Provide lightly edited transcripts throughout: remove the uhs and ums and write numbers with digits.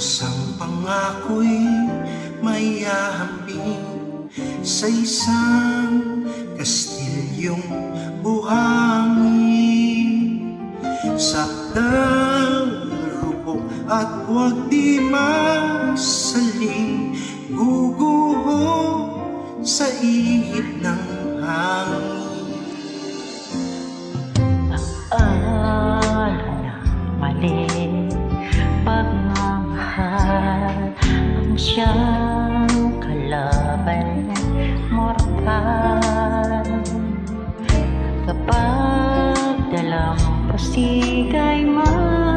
Kusang pangako'y may hahambing sa isang kastilyong buhangin. Sakdal, rupok at huwag di masaling guguho sa ihip ng hangin. Alam na mali pagmamahal ang siyang kalaban mortal. Kapag dalampasig ay mahagkan,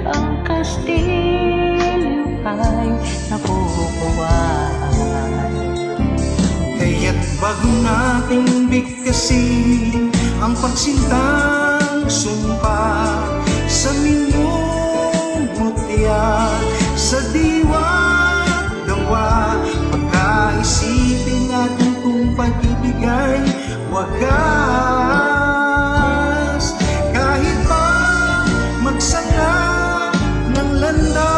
ang kastilyo ay nabubuwan. Kaya't bago nating bigkasin ang pagsintang sumpa sa minumutya, sa diwa't gawa, pagkaisipin natin kung pag-ibig ay wagas. Kahit pa magsanga ng landas,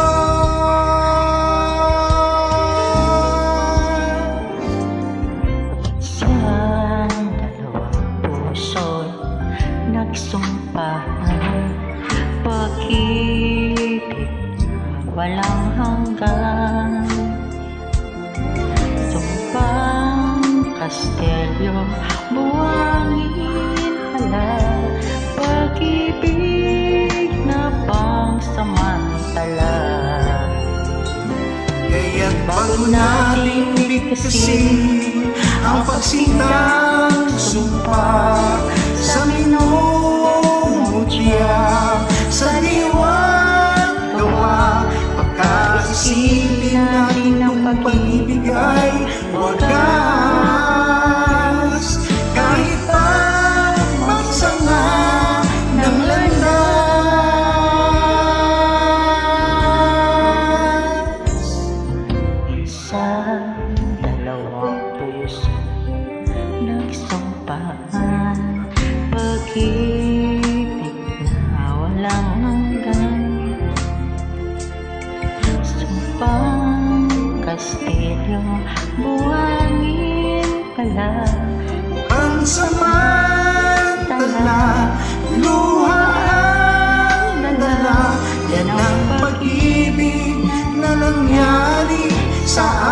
Siyang dalawang puso'y nagsumpahan, pag-ibig na walang hanggan. Sumpang kastelyo, buwangin hala, pag-ibig na pangsamantala. kaya't bago nating bigkasin ang pagsintang sumpa sa minumutya, sa diwa't gawa, pagkaisipin natin ang pag-ibig ay wagas. Kahit pa magsanga ng landas, Sa dalawang puso nagsumpahan, pag-ibig na walang hanggan. Sumpang kastilyo, buwangin pala, pansamantala, luha ang dala. Yan ang pag-ibig na nangyari sa